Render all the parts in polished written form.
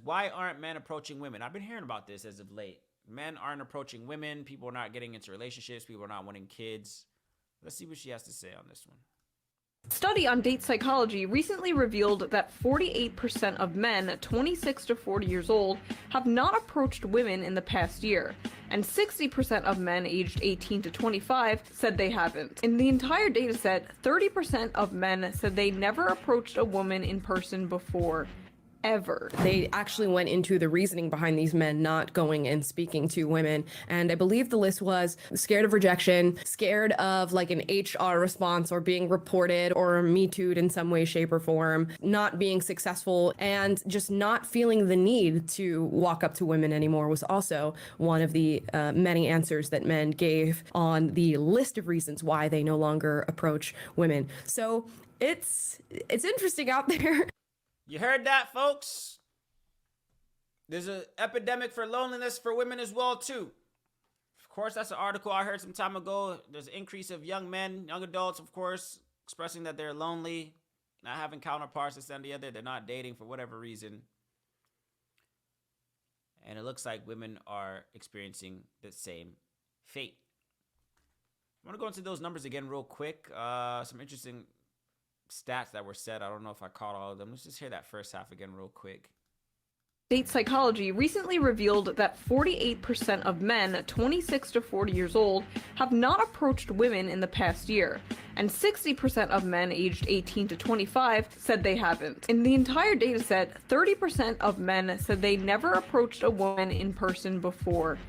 Why aren't men approaching women? I've been hearing about this as of late. Men aren't approaching women. People are not getting into relationships. People are not wanting kids. Let's see what she has to say on this one. Study on date psychology recently revealed that 48% of men 26 to 40 years old have not approached women in the past year, and 60% of men aged 18 to 25 said they haven't. In the entire dataset, 30% of men said they never approached a woman in person before. Ever. They actually went into the reasoning behind these men not going and speaking to women. And I believe the list was scared of rejection, scared of like an HR response or being reported or Me Too'd in some way, shape, or form, not being successful, and just not feeling the need to walk up to women anymore was also one of the many answers that men gave on the list of reasons why they no longer approach women. So it's interesting out there. You heard that, folks? There's an epidemic for loneliness for women as well, too. Of course, that's an article I heard some time ago. There's an increase of young men, young adults, of course, expressing that they're lonely, not having counterparts this and the other. They're not dating for whatever reason. And it looks like women are experiencing the same fate. I want to go into those numbers again real quick. Some interesting stats that were said. I don't know if I caught all of them. Let's just hear that first half again real quick. Date psychology recently revealed that 48% of men 26 to 40 years old have not approached women in the past year, and 60% of men aged 18 to 25 said they haven't. In the entire dataset, 30% of men said they never approached a woman in person before.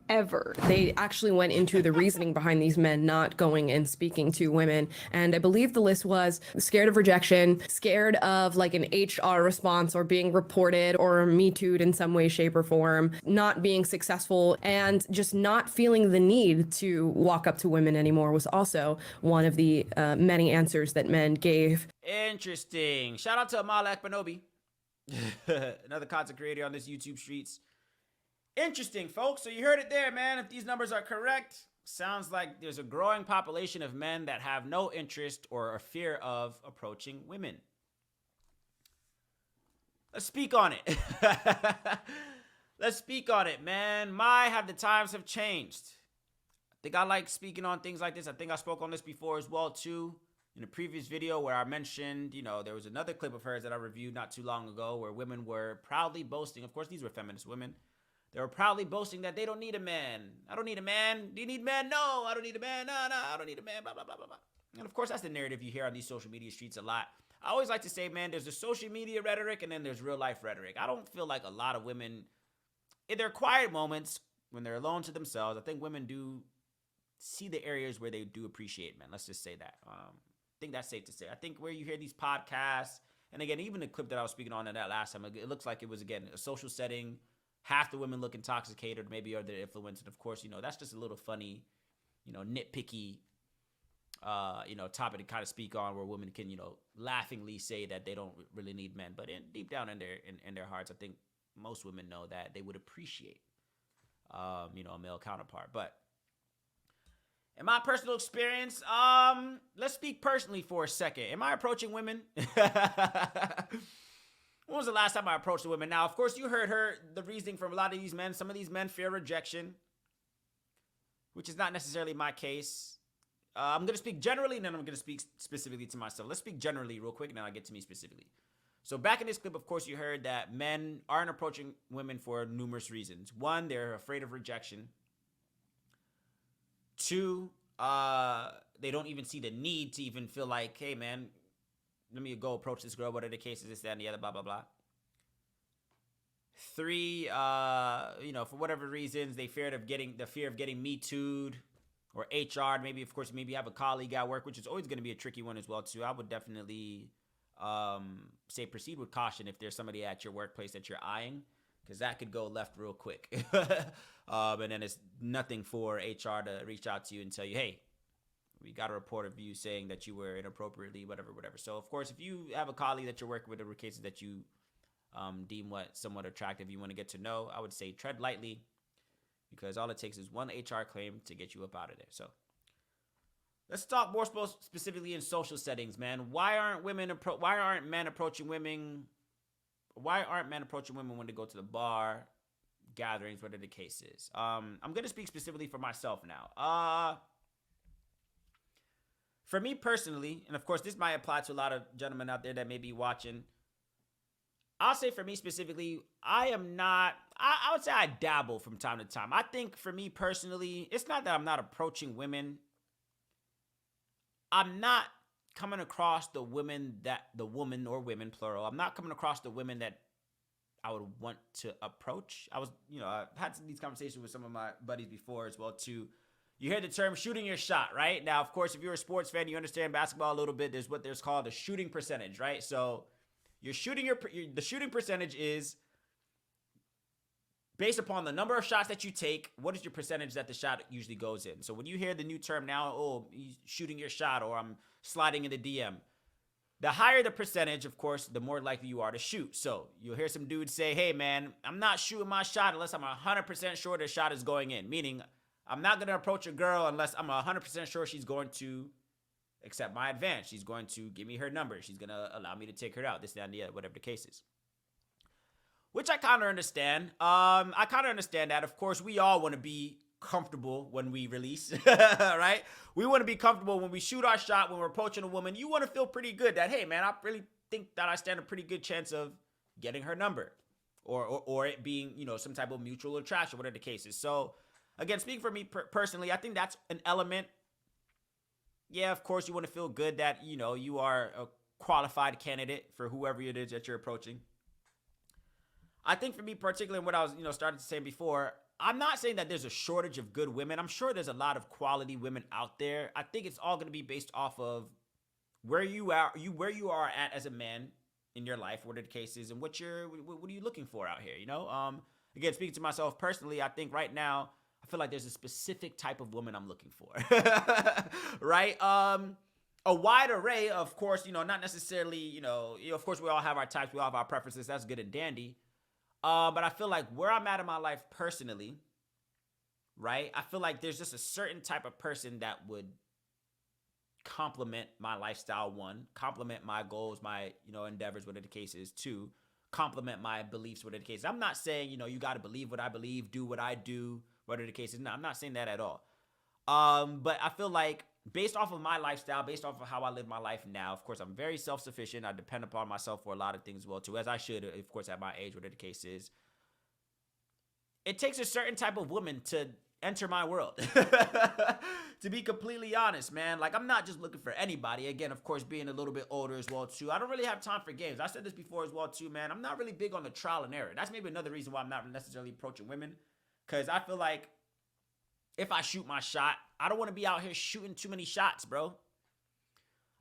Ever. They actually went into the reasoning behind these men not going and speaking to women. And I believe the list was scared of rejection, scared of like an HR response or being reported or Me Too'd in some way, shape, or form, not being successful, and just not feeling the need to walk up to women anymore was also one of the many answers that men gave. Interesting. Shout out to Amal Akbanobi, another content creator on this YouTube streets. Interesting, folks. So you heard it there, man. If these numbers are correct, sounds like there's a growing population of men that have no interest or a fear of approaching women. Let's speak on it. Let's speak on it, man. How the times have changed. I think I like speaking on things like this. I think I spoke on this before as well, too. In a previous video where I mentioned, there was another clip of hers that I reviewed not too long ago where women were proudly boasting. Of course, these were feminist women. They were proudly boasting that they don't need a man. I don't need a man. Do you need a man? No, I don't need a man. No, I don't need a man. Blah, blah, blah, blah, blah. And of course, that's the narrative you hear on these social media streets a lot. I always like to say, man, there's the social media rhetoric and then there's real life rhetoric. I don't feel like a lot of women, in their quiet moments, when they're alone to themselves, I think women do see the areas where they do appreciate men. Let's just say that. I think that's safe to say. I think where you hear these podcasts, and again, even the clip that I was speaking on in that last time, it looks like it was, again, a social setting. Half the women look intoxicated, maybe are the influence. And of course, that's just a little funny, nitpicky, topic to kind of speak on where women can, laughingly say that they don't really need men. But deep down in their hearts, I think most women know that they would appreciate, a male counterpart. But in my personal experience, let's speak personally for a second. Am I approaching women? When was the last time I approached a woman? Now, of course, you heard the reasoning from a lot of these men. Some of these men fear rejection, which is not necessarily my case. I'm going to speak generally, and then I'm going to speak specifically to myself. Let's speak generally real quick, and then I'll get to me specifically. So back in this clip, of course, you heard that men aren't approaching women for numerous reasons. One, they're afraid of rejection. Two, they don't even see the need to even feel like, hey, man, let me go approach this girl. What are the cases? This, that, and the other, blah, blah, blah. Three, for whatever reasons, the fear of getting Me Too'd or HR. Maybe you have a colleague at work, which is always going to be a tricky one as well, too. I would definitely say proceed with caution if there's somebody at your workplace that you're eyeing, because that could go left real quick. And then it's nothing for HR to reach out to you and tell you, hey, we got a report of you saying that you were inappropriately, whatever. So, of course, if you have a colleague that you're working with, or cases that you deem somewhat attractive, you want to get to know, I would say tread lightly, because all it takes is one HR claim to get you up out of there. So, let's talk more specifically in social settings, man. Why aren't men approaching women why aren't men approaching women when they go to the bar, gatherings, whatever the case is? I'm gonna speak specifically for myself now. For me personally, and of course this might apply to a lot of gentlemen out there that may be watching. I'll say for me specifically, I am not, I would say I dabble from time to time. I think for me personally, it's not that I'm not approaching women. I'm not coming across the women or women plural. I'm not coming across the women that I would want to approach. I've had these conversations with some of my buddies before as well too. You hear the term shooting your shot, right? Now, of course, if you're a sports fan, you understand basketball a little bit. There's what there's called a shooting percentage, right? So you're shooting the shooting percentage is based upon the number of shots that you take. What is your percentage that the shot usually goes in? So when you hear the new term now, oh, shooting your shot, or I'm sliding in the DM, the higher the percentage, of course, the more likely you are to shoot. So you'll hear some dudes say, hey, man, I'm not shooting my shot unless I'm 100% sure the shot is going in. Meaning, I'm not going to approach a girl unless I'm 100% sure she's going to accept my advance. She's going to give me her number. She's going to allow me to take her out, this, that, and the other, whatever the case is. Which I kind of understand. I kind of understand that. Of course, we all want to be comfortable when we release, right? We want to be comfortable when we shoot our shot, when we're approaching a woman. You want to feel pretty good that, hey, man, I really think that I stand a pretty good chance of getting her number or it being, some type of mutual attraction, whatever the case is. So, again, speaking for me personally, I think that's an element. Yeah, of course, you want to feel good that, you are a qualified candidate for whoever it is that you're approaching. I think for me particularly, what I was, started to say before, I'm not saying that there's a shortage of good women. I'm sure there's a lot of quality women out there. I think it's all going to be based off of where you are at as a man in your life, what are the cases, and what are you looking for out here, Again, speaking to myself personally, I think right now, I feel like there's a specific type of woman I'm looking for, right? A wide array, of course, not necessarily, of course, we all have our types, we all have our preferences. That's good and dandy. But I feel like where I'm at in my life personally, right? I feel like there's just a certain type of person that would complement my lifestyle, one, complement my goals, my, endeavors, whatever the case is, two, complement my beliefs, whatever the case is. I'm not saying, you got to believe what I believe, do what I do, whatever the case is. No, I'm not saying that at all. But I feel like based off of my lifestyle, based off of how I live my life now, of course, I'm very self-sufficient. I depend upon myself for a lot of things as well, too, as I should, of course, at my age, whatever the case is. It takes a certain type of woman to enter my world. To be completely honest, man, like, I'm not just looking for anybody. Again, of course, being a little bit older as well, too. I don't really have time for games. I said this before as well, too, man. I'm not really big on the trial and error. That's maybe another reason why I'm not necessarily approaching women, because I feel like if I shoot my shot, I don't want to be out here shooting too many shots, bro.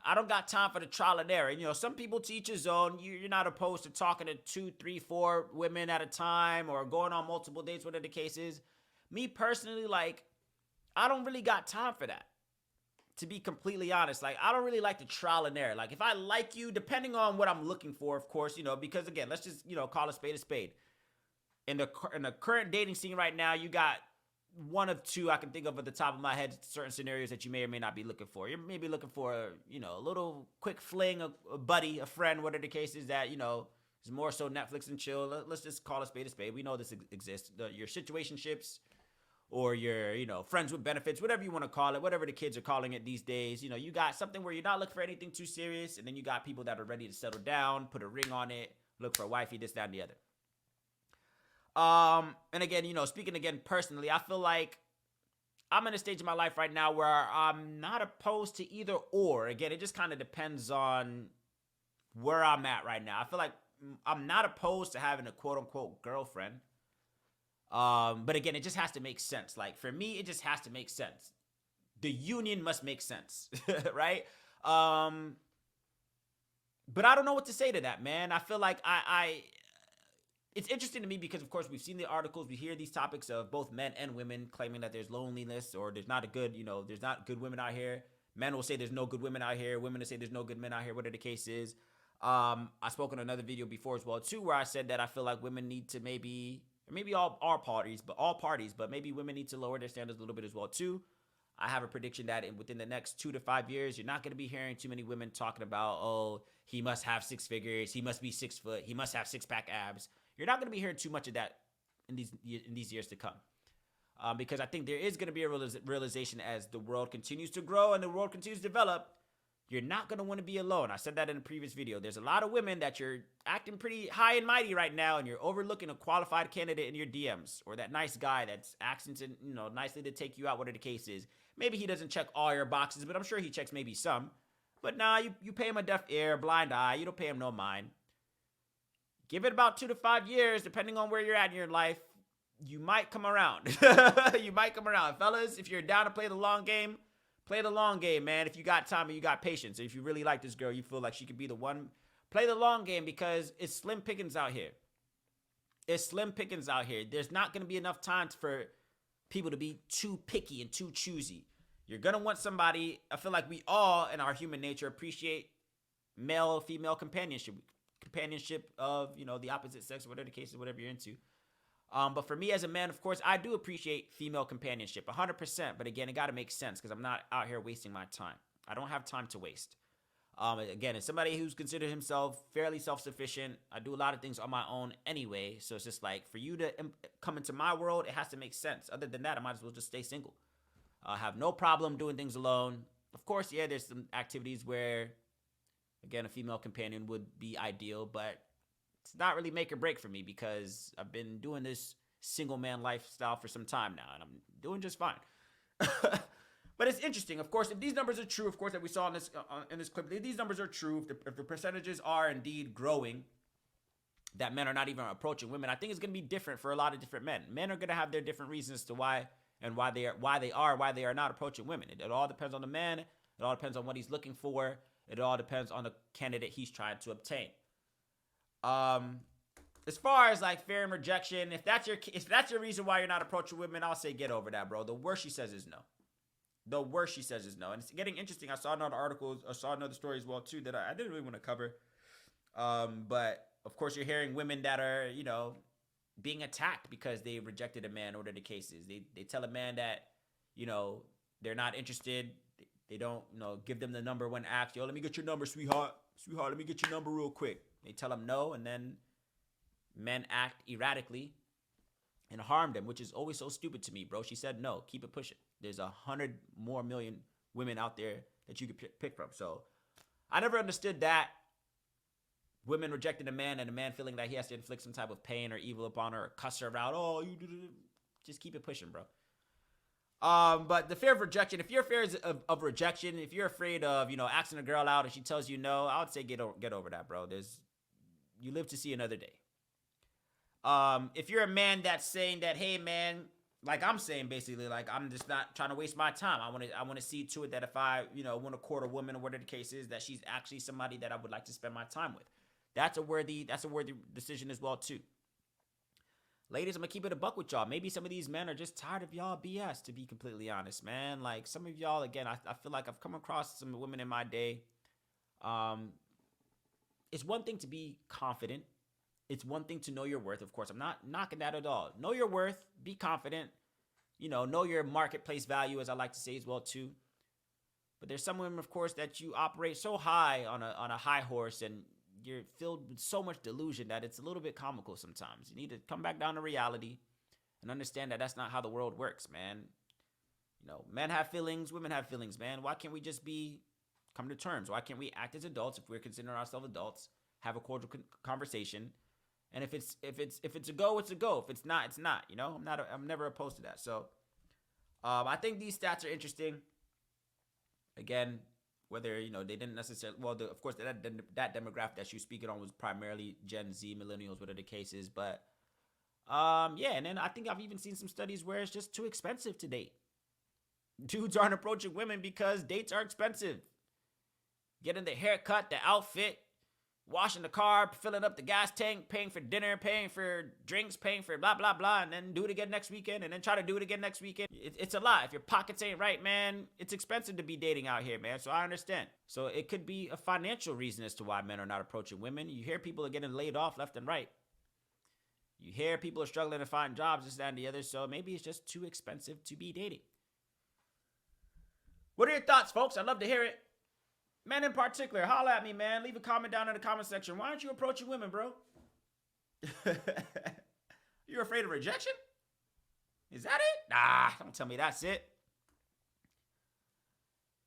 I don't got time for the trial and error. Some people to each his own. You're not opposed to talking to 2, 3, 4 women at a time or going on multiple dates, whatever the case is. Me personally, like, I don't really got time for that. To be completely honest, like, I don't really like the trial and error. Like, if I like you, depending on what I'm looking for, of course, because again, let's just, call a spade a spade. In the current dating scene right now, you got one of two I can think of at the top of my head, certain scenarios that you may or may not be looking for. You're maybe looking for, a little quick fling, a buddy, a friend, whatever the case is that, is more so Netflix and chill. Let's just call a spade a spade. We know this exists. Your situationships or your, friends with benefits, whatever you want to call it, whatever the kids are calling it these days. You got something where you're not looking for anything too serious, and then you got people that are ready to settle down, put a ring on it, look for a wifey, this, that, and the other. And again, speaking again personally, I feel like I'm in a stage of my life right now where I'm not opposed to either or. Again, it just kind of depends on where I'm at right now. I feel like I'm not opposed to having a quote unquote girlfriend. But again, it just has to make sense. Like, for me, it just has to make sense. The union must make sense, right? But I don't know what to say to that, man. I feel like it's interesting to me because, of course, we've seen the articles. We hear these topics of both men and women claiming that there's loneliness or there's not there's not good women out here. Men will say there's no good women out here. Women will say there's no good men out here, whatever the case is. I spoke in another video before as well, too, where I said that I feel like women need to maybe all parties, but maybe women need to lower their standards a little bit as well, too. I have a prediction that within the next 2 to 5 years, you're not going to be hearing too many women talking about, oh, he must have 6 figures, he must be 6 foot, he must have 6-pack abs. You're not going to be hearing too much of that in these years to come. Because I think there is going to be a realization as the world continues to grow and the world continues to develop, you're not going to want to be alone. I said that in a previous video. There's a lot of women that you're acting pretty high and mighty right now, and you're overlooking a qualified candidate in your DMs, or that nice guy that's asking to, nicely to take you out, whatever the case is. Maybe he doesn't check all your boxes, but I'm sure he checks maybe some. But nah, you pay him a deaf ear, blind eye. You don't pay him no mind. Give it about 2 to 5 years, depending on where you're at in your life. You might come around. You might come around. Fellas, if you're down to play the long game, play the long game, man. If you got time and you got patience, if you really like this girl, you feel like she could be the one, play the long game, because it's slim pickings out here. It's slim pickings out here. There's not going to be enough time for people to be too picky and too choosy. You're going to want somebody. I feel like we all in our human nature appreciate male, female companionship of, the opposite sex, whatever the case is, whatever you're into. But for me as a man, of course, I do appreciate female companionship 100%. But again, it got to make sense, because I'm not out here wasting my time. I don't have time to waste. Again, as somebody who's considered himself fairly self-sufficient, I do a lot of things on my own anyway. So it's just like, for you to come into my world, it has to make sense. Other than that, I might as well just stay single. I have no problem doing things alone. Of course, yeah, there's some activities where, again, a female companion would be ideal, but it's not really make or break for me, because I've been doing this single man lifestyle for some time now, and I'm doing just fine. But it's interesting, of course, if these numbers are true, of course, that we saw in this clip, if these numbers are true, if the percentages are indeed growing, that men are not even approaching women, I think it's going to be different for a lot of different men. Men are going to have their different reasons to why they are not approaching women. It all depends on the man. It all depends on what he's looking for. It all depends on the candidate he's trying to obtain. As far as like fear and rejection, if that's your reason why you're not approaching women, I'll say get over that, bro. The worst she says is no. The worst she says is no. And it's getting interesting. I saw another article, I saw another story as well too that I didn't really want to cover. But of course you're hearing women that are, being attacked because they rejected a man, or whatever the case is. They tell a man that, they're not interested. They don't, give them the number when asked. Yo, let me get your number, sweetheart. Sweetheart, let me get your number real quick. They tell them no, and then men act erratically and harm them, which is always so stupid to me, bro. She said no. Keep it pushing. There's 100 more million women out there that you could pick from. So I never understood that. Women rejecting a man, and a man feeling that he has to inflict some type of pain or evil upon her, or cuss her out. Oh, you did it. Just keep it pushing, bro. But the fear of rejection, if you're afraid of rejection, if you're afraid of, asking a girl out and she tells you no, I would say get over that, bro. You live to see another day. If you're a man that's saying that, hey, man, like I'm saying, basically, like I'm just not trying to waste my time. I want to see to it that if I, want to court a woman, or whatever the case is, that she's actually somebody that I would like to spend my time with. That's a worthy decision as well too. Ladies, I'm gonna keep it a buck with y'all. Maybe some of these men are just tired of y'all BS, to be completely honest, man. Like some of y'all, again, I feel like I've come across some women in my day. It's one thing to be confident. It's one thing to know your worth. Of course, I'm not knocking that at all. Know your worth. Be confident. Know your marketplace value, as I like to say as well too. But there's some women, of course, that you operate so high on a high horse, and you're filled with so much delusion that it's a little bit comical sometimes. You need to come back down to reality and understand that that's not how the world works, man. Men have feelings, women have feelings, man. Why can't we just come to terms? Why can't we act as adults if we're considering ourselves adults? Have a cordial conversation, and if it's a go, it's a go. If it's not, it's not. I'm never opposed to that. So, I think these stats are interesting. Again, whether they didn't necessarily, of course that demographic that you're speaking on was primarily Gen Z, millennials, whatever the case is. But yeah, and then I think I've even seen some studies where it's just too expensive to date. Dudes aren't approaching women because dates are expensive. Getting the haircut, the outfit, washing the car, filling up the gas tank, paying for dinner, paying for drinks, paying for blah, blah, blah, and then do it again next weekend, and then try to do it again next weekend. It's a lot. If your pockets ain't right, man, it's expensive to be dating out here, man, so I understand. So it could be a financial reason as to why men are not approaching women. You hear people are getting laid off left and right. You hear people are struggling to find jobs, this, that, and the other, so maybe it's just too expensive to be dating. What are your thoughts, folks? I'd love to hear it. Men in particular, holla at me, man. Leave a comment down in the comment section. Why aren't you approaching women, bro? You're afraid of rejection? Is that it? Nah, don't tell me that's it.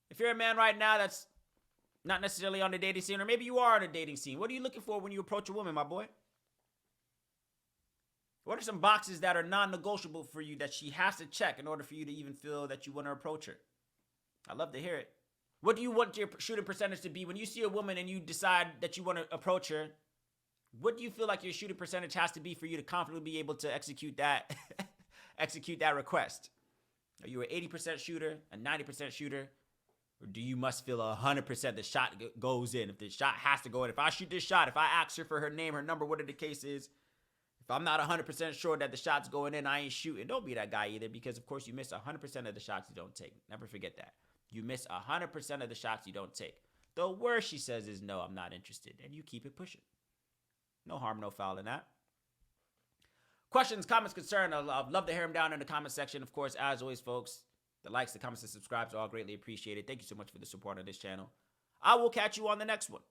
If you're a man right now that's not necessarily on the dating scene, or maybe you are on the dating scene, what are you looking for when you approach a woman, my boy? What are some boxes that are non-negotiable for you that she has to check in order for you to even feel that you want to approach her? I'd love to hear it. What do you want your shooting percentage to be when you see a woman and you decide that you want to approach her? What do you feel like your shooting percentage has to be for you to confidently be able to execute that execute that request? Are you an 80% shooter, a 90% shooter? Or do you must feel 100% the shot goes in? If the shot has to go in. If I shoot this shot, if I ask her for her name, her number, whatever the case is, if I'm not 100% sure that the shot's going in, I ain't shooting. Don't be that guy either, because of course you miss 100% of the shots you don't take. Never forget that. You miss 100% of the shots you don't take. The worst she says is, no, I'm not interested. And you keep it pushing. No harm, no foul in that. Questions, comments, concerns, I'd love to hear them down in the comment section. Of course, as always, folks, the likes, the comments, and subscribes are all greatly appreciated. Thank you so much for the support on this channel. I will catch you on the next one.